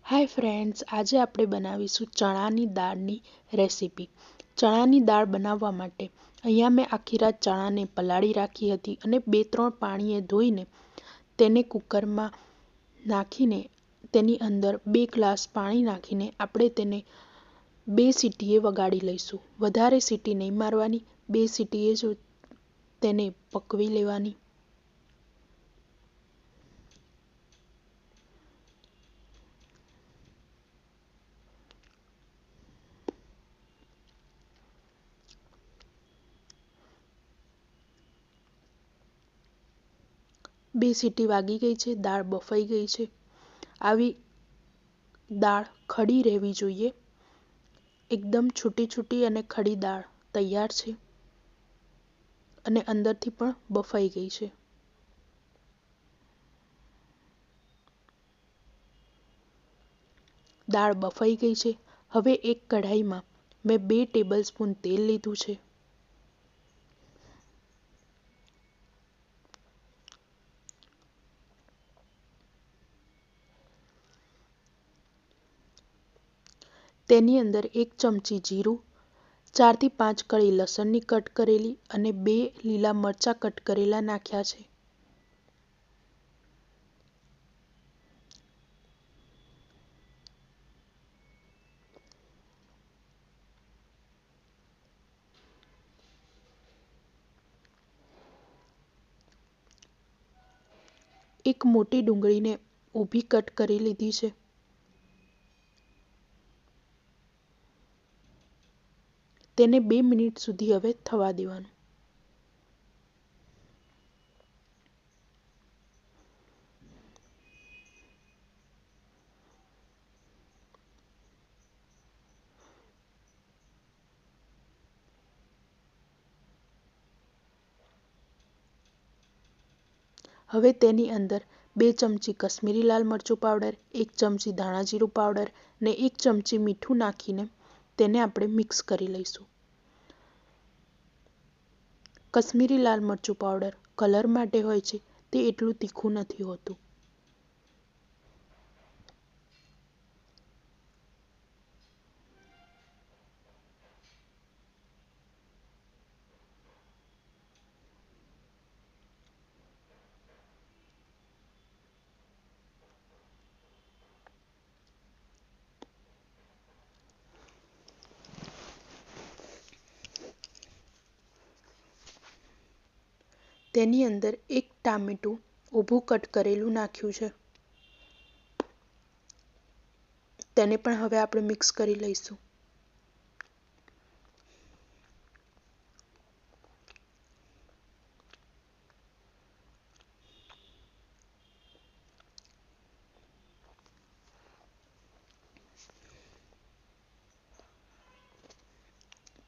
Hi friends, આજે આપણે બનાવીશું ચણાની દાળની રેસીપી. ચણાની દાળ બનાવવા માટે અહીંયા મેં આખી રાત ચણાને પલાળી રાખી હતી અને 2-3 પાણીએ ધોઈને તેને કુકરમાં નાખીને તેની અંદર 2 ગ્લાસ પાણી નાખીને આપણે તેને 2 સીટીએ વગાડી લઈશું. વધારે સીટી નહીં મારવાની, 2 સીટીએ જ તેને પકવી લેવાની. બે સીટી વાગી ગઈ છે, દાળ બફાઈ ગઈ છે. આવી દાળ ખડી રહેવી જોઈએ. એકદમ છૂટી છૂટી અને ખડી દાળ તૈયાર છે અને અંદરથી પણ બફાઈ ગઈ છે. દાળ બફાઈ ગઈ છે. હવે એક કઢાઈમાં મેં 2 ટેબલ સ્પૂન તેલ લીધું છે. તેની અંદર 1 ચમચી જીરું, 4 થી 5 કળી લસણની કટ કરેલી અને 2 લીલા મરચાં કટ કરેલા નાખ્યા છે. એક મોટી ડુંગળીને ઊભી કટ કરી લીધી છે. તેને 2 મિનિટ સુધી હવે થવા દેવાનું. હવે તેની અંદર 2 ચમચી કશ્મીરી લાલ મરચું પાવડર, 1 ચમચી ધાણા જીરું પાવડર ને 1 ચમચી મીઠું નાખીને તેને આપણે મિક્સ કરી લઈશું. કશ્મીરી લાલ મરચું પાવડર કલર માટે હોય છે, તે એટલું તીખું નથી હોતું. તેની અંદર 1 ટામેટું ઊભું કટ કરેલું નાખ્યું છે. તેને પણ હવે આપણે મિક્સ કરી લઈશું.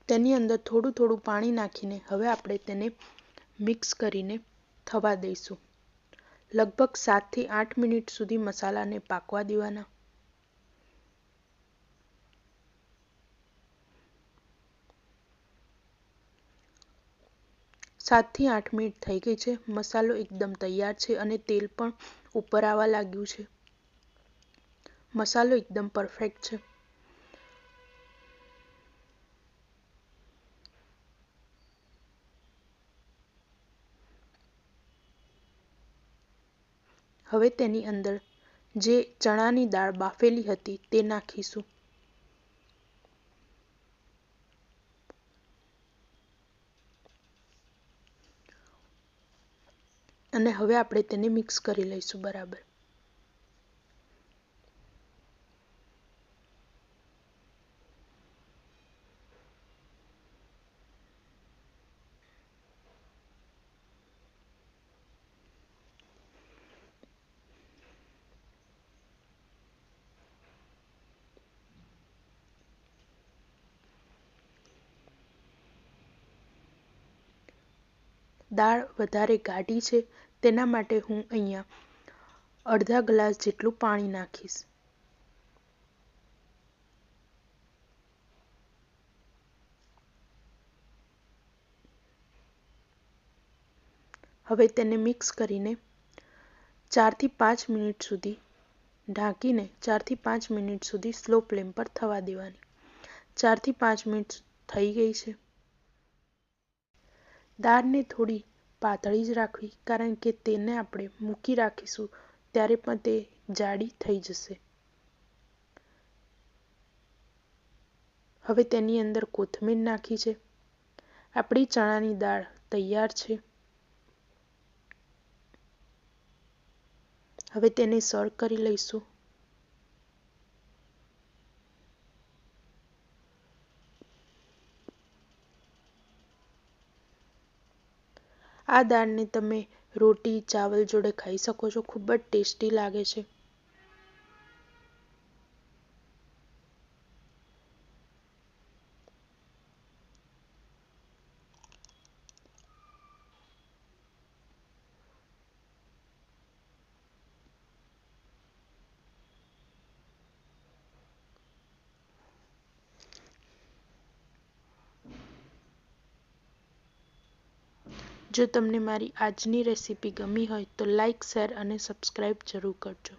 તેની અંદર થોડું થોડું પાણી નાખીને હવે આપણે તેને મિક્સ કરીને થવા દઈશું. લગભગ 7 થી 8 મિનિટ સુધી મસાલાને પાકવા દેવાના. સાતથી 8 મિનિટ થઈ ગઈ છે. મસાલો એકદમ તૈયાર છે અને તેલ પણ ઉપર આવવા લાગ્યું છે. મસાલો એકદમ પરફેક્ટ છે. હવે તેની અંદર જે ચણાની દાળ બાફેલી હતી તે નાખીશું. અને હવે આપણે તેને મિક્સ કરી લઈશું બરાબર. દાળ વધારે ગાઢી છે, તેના માટે હું અહીંયા અડધા ગ્લાસ જેટલું પાણી નાખીશ. હવે તેને મિક્સ કરીને 4 થી 5 મિનિટ સુધી ઢાંકીને 4 થી 5 મિનિટ સુધી સ્લો ફ્લેમ પર થવા દેવાની. 4 થી 5 મિનિટ થઈ ગઈ છે. દાળને થોડી પાતળી જ રાખવી, કારણ કે તેને આપણે મૂકી રાખીશું ત્યારે પણ તે જાડી થઈ જશે. હવે તેની અંદર કોથમીર નાખી છે. આપણી ચણાની દાળ તૈયાર છે. હવે તેને સર્વ કરી લઈશું. આ દાળને તમે રોટી, ચાવલ જોડે ખાઈ શકો છો. ખૂબ જ ટેસ્ટી લાગે છે. જો તમને મારી આજની રેસીપી ગમી હોય તો લાઇક, શેર અને સબસ્ક્રાઈબ જરૂર કરજો.